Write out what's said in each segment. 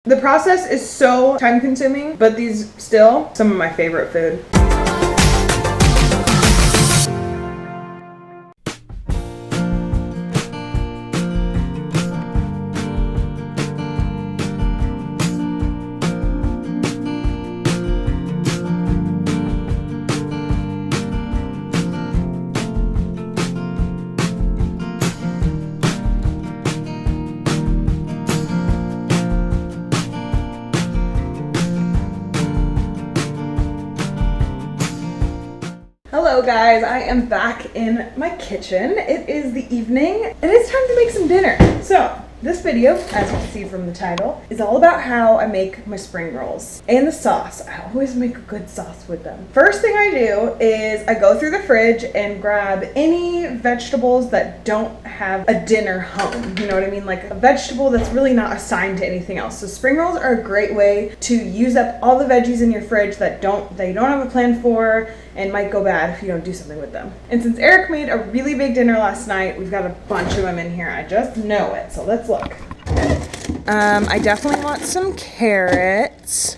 The process is so time consuming, but these still some of my favorite food. Hello guys, I am back in my kitchen. It is the evening and it's time to make some dinner. So this video, as you can see from the title, is all about how I make my spring rolls and the sauce. I always make a good sauce with them. First thing I do is I go through the fridge and grab any vegetables that don't have a dinner home. You know what I mean? Like a vegetable that's really not assigned to anything else. So spring rolls are a great way to use up all the veggies in your fridge that you don't have a plan for and might go bad if you don't do something with them. And since Eric made a really big dinner last night, we've got a bunch of them in here. I just know it. So let's look. I definitely want some carrots.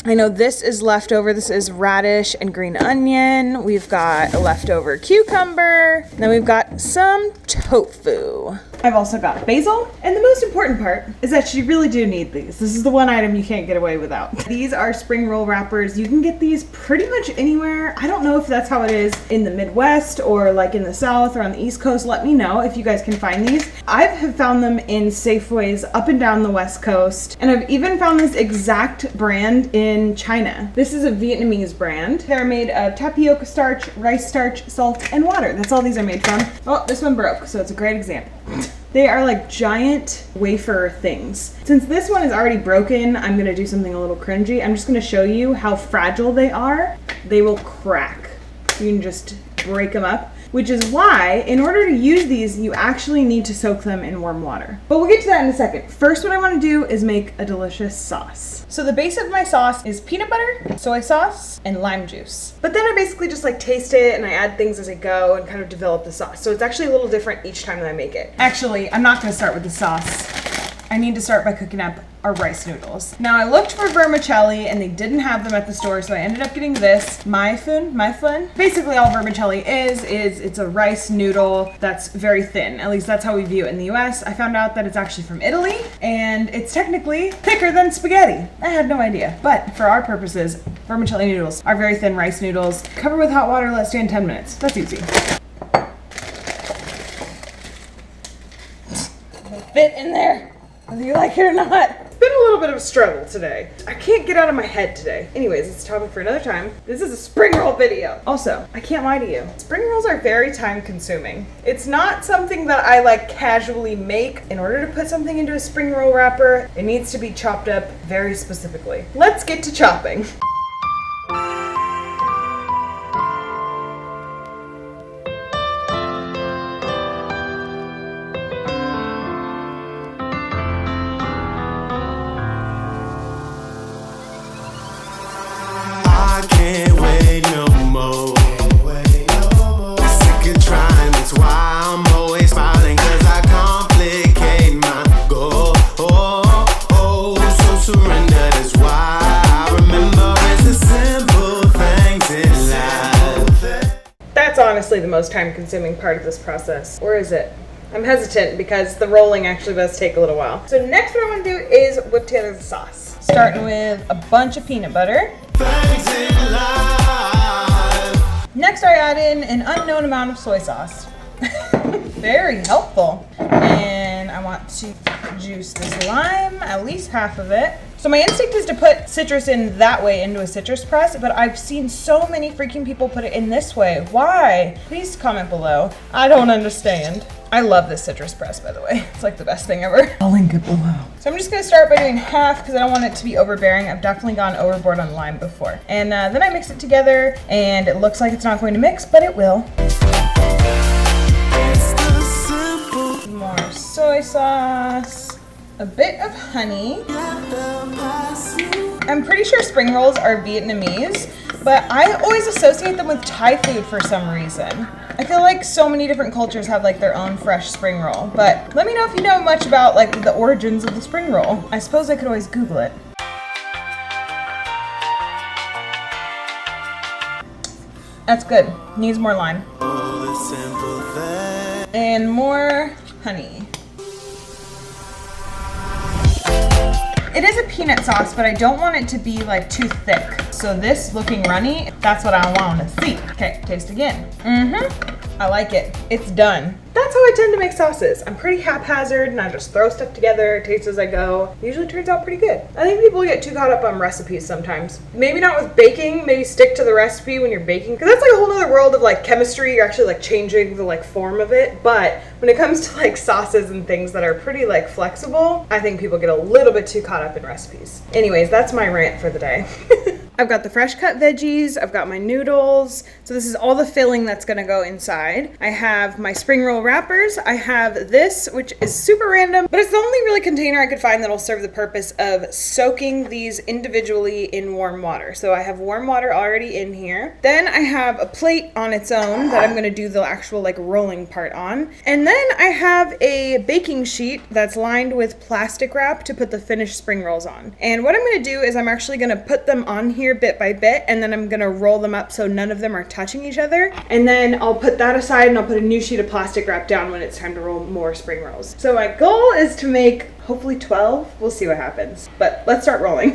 I know this is leftover. This is radish and green onion. We've got a leftover cucumber. Then we've got some tofu. I've also got basil. And the most important part is that you really do need these. This is the one item you can't get away without. These are spring roll wrappers. You can get these pretty much anywhere. I don't know if that's how it is in the Midwest or like in the South or on the East Coast. Let me know if you guys can find these. I have found them in Safeways up and down the West Coast. And I've even found this exact brand in China. This is a Vietnamese brand. They're made of tapioca starch, rice starch, salt, and water. That's all these are made from. Oh, this one broke, so it's a great example. They are like giant wafer things. Since this one is already broken, I'm gonna do something a little cringy. I'm just gonna show you how fragile they are. They will crack. You can just break them up, which is why in order to use these, you actually need to soak them in warm water. But we'll get to that in a second. First, what I wanna do is make a delicious sauce. So the base of my sauce is peanut butter, soy sauce, and lime juice. But then I basically just like taste it and I add things as I go and kind of develop the sauce. So it's actually a little different each time that I make it. Actually, I'm not gonna start with the sauce. I need to start by cooking up our rice noodles. Now I looked for vermicelli and they didn't have them at the store, so I ended up getting this, myfun. Basically all vermicelli is it's a rice noodle that's very thin. At least that's how we view it in the US. I found out that it's actually from Italy and it's technically thicker than spaghetti. I had no idea, but for our purposes, vermicelli noodles are very thin rice noodles. Cover with hot water, let stand 10 minutes. That's easy. Fit in there, whether you like it or not. It's been a little bit of a struggle today. I can't get out of my head today. Anyways, it's a topic for another time. This is a spring roll video. Also, I can't lie to you. Spring rolls are very time consuming. It's not something that I like casually make. In order to put something into a spring roll wrapper, it needs to be chopped up very specifically. Let's get to chopping. Honestly, the most time-consuming part of this process. Or is it? I'm hesitant because the rolling actually does take a little while. So next what I want to do is whip together the sauce. Starting with a bunch of peanut butter. Next I add in an unknown amount of soy sauce. Very helpful. And I want to juice this lime, at least half of it. So my instinct is to put citrus in that way into a citrus press, but I've seen so many freaking people put it in this way. Why? Please comment below. I don't understand. I love this citrus press, by the way. It's like the best thing ever. I'll link it below. So I'm just gonna start by doing half because I don't want it to be overbearing. I've definitely gone overboard on lime before. And then I mix it together and it looks like it's not going to mix, but it will. More soy sauce, a bit of honey. I'm pretty sure spring rolls are Vietnamese, but I always associate them with Thai food for some reason. I feel like so many different cultures have like their own fresh spring roll, but let me know if you know much about like the origins of the spring roll. I suppose I could always Google it. That's good. Needs more lime. And more honey. It is a peanut sauce, but I don't want it to be like too thick. So this looking runny, that's what I want to see. Okay, taste again. I like it. It's done. That's how I tend to make sauces. I'm pretty haphazard and I just throw stuff together, taste as I go. It usually turns out pretty good. I think people get too caught up on recipes sometimes. Maybe not with baking, maybe stick to the recipe when you're baking, because that's like a whole nother world of like chemistry. You're actually like changing the like form of it. But when it comes to like sauces and things that are pretty like flexible, I think people get a little bit too caught up in recipes. Anyways, that's my rant for the day. I've got the fresh cut veggies, I've got my noodles. So this is all the filling that's gonna go inside. I have my spring roll wrappers. I have this, which is super random, but it's the only really container I could find that'll serve the purpose of soaking these individually in warm water. So I have warm water already in here. Then I have a plate on its own that I'm gonna do the actual like rolling part on. And then I have a baking sheet that's lined with plastic wrap to put the finished spring rolls on. And what I'm gonna do is I'm actually gonna put them on here bit by bit, and then I'm gonna roll them up so none of them are touching each other. And then I'll put that aside and I'll put a new sheet of plastic wrap down when it's time to roll more spring rolls. So my goal is to make hopefully 12. We'll see what happens. But let's start rolling.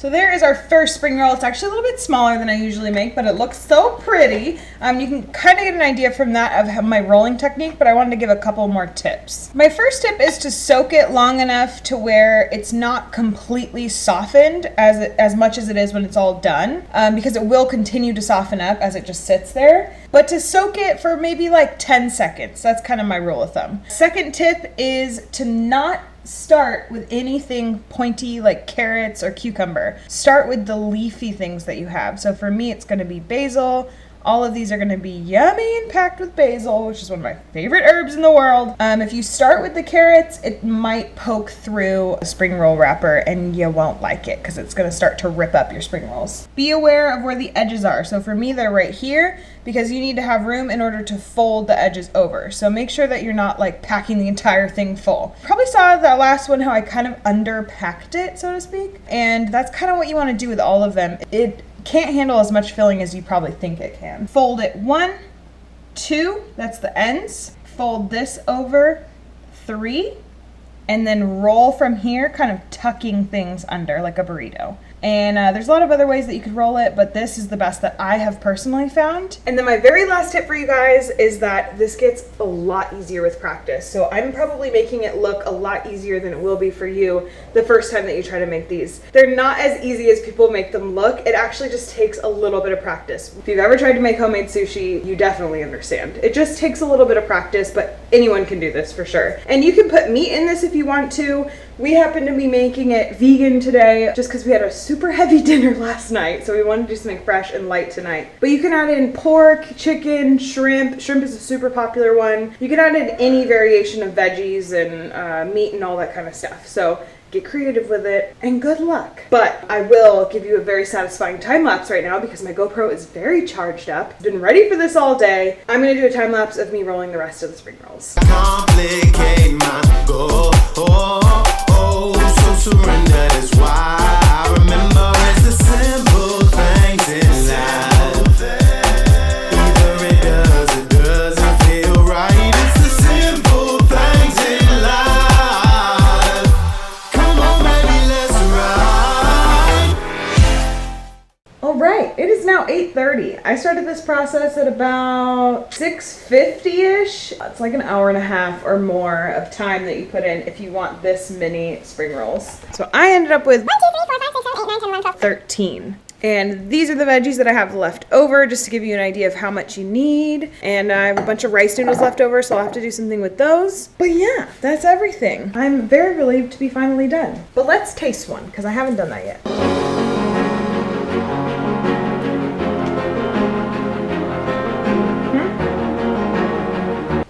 There is our first spring roll. It's actually a little bit smaller than I usually make, but it looks so pretty. You can kind of get an idea from that of my rolling technique, but I wanted to give a couple more tips. My first tip is to soak it long enough to where it's not completely softened as much as it is when it's all done, because it will continue to soften up as it just sits there. But to soak it for maybe like 10 seconds. That's kind of my rule of thumb. Second tip is to not start with anything pointy like carrots or cucumber. Start with the leafy things that you have. So for me, it's going to be basil. All of these are going to be yummy and packed with basil, which is one of my favorite herbs in the world. If you start with the carrots, it might poke through a spring roll wrapper and you won't like it because it's going to start to rip up your spring rolls. Be aware of where the edges are. So for me, they're right here because you need to have room in order to fold the edges over. So make sure that you're not like packing the entire thing full. Probably saw that last one how I kind of underpacked it, so to speak. And that's kind of what you want to do with all of them. It can't handle as much filling as you probably think it can. Fold it 1, 2, that's the ends. Fold this over 3, and then roll from here, kind of tucking things under like a burrito. And there's a lot of other ways that you could roll it, but this is the best that I have personally found. And then my very last tip for you guys is that this gets a lot easier with practice. So I'm probably making it look a lot easier than it will be for you the first time that you try to make these. They're not as easy as people make them look. It actually just takes a little bit of practice. If you've ever tried to make homemade sushi, you definitely understand. It just takes a little bit of practice, but anyone can do this for sure. And you can put meat in this if you want to. We happen to be making it vegan today just because we had a super heavy dinner last night, so we wanted to do something fresh and light tonight. But you can add in pork, chicken, shrimp. Shrimp is a super popular one. You can add in any variation of veggies and meat and all that kind of stuff. So get creative with it and good luck. But I will give you a very satisfying time lapse right now because my GoPro is very charged up. I've been ready for this all day. I'm gonna do a time lapse of me rolling the rest of the spring rolls. Complicate my goal. So surrender is why I remember it's the simple things in life. Either it does, it doesn't feel right. It's the simple things in life. Come on, baby, let's ride. All right, it is now 8:30. I started this process at about 6:50-ish. It's like an hour and a half or more of time that you put in if you want this many spring rolls. So I ended up with 1, 2, 3, 4, 5, 6, 7, 8, 9, 10, 11, 12, 13. And these are the veggies that I have left over, just to give you an idea of how much you need. And I have a bunch of rice noodles left over, so I'll have to do something with those. But yeah, that's everything. I'm very relieved to be finally done. But let's taste one, because I haven't done that yet.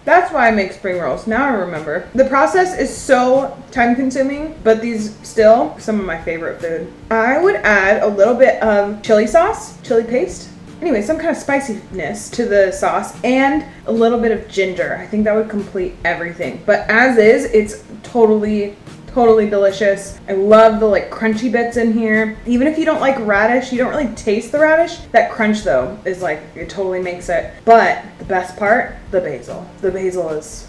That's why I make spring rolls. Now I remember. The process is so time consuming, but these still some of my favorite food. I would add a little bit of chili sauce, chili paste. Anyway, some kind of spiciness to the sauce and a little bit of ginger. I think that would complete everything. But as is, it's totally delicious. I love the like crunchy bits in here. Even if you don't like radish, you don't really taste the radish. That crunch though is like, it totally makes it. But the best part, the basil. The basil is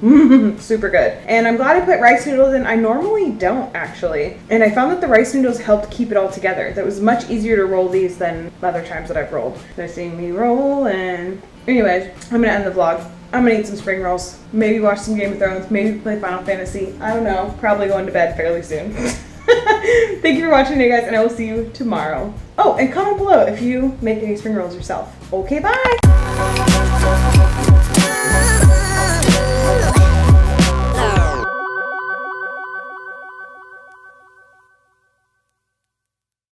super good. And I'm glad I put rice noodles in. I normally don't actually. And I found that the rice noodles helped keep it all together. That was much easier to roll these than other times that I've rolled. They're seeing me roll and anyways, I'm gonna end the vlog. I'm gonna eat some spring rolls, maybe watch some Game of Thrones, maybe play Final Fantasy. I don't know, probably going to bed fairly soon. Thank you for watching, you guys, and I will see you tomorrow. Oh, and comment below if you make any spring rolls yourself. Okay, bye!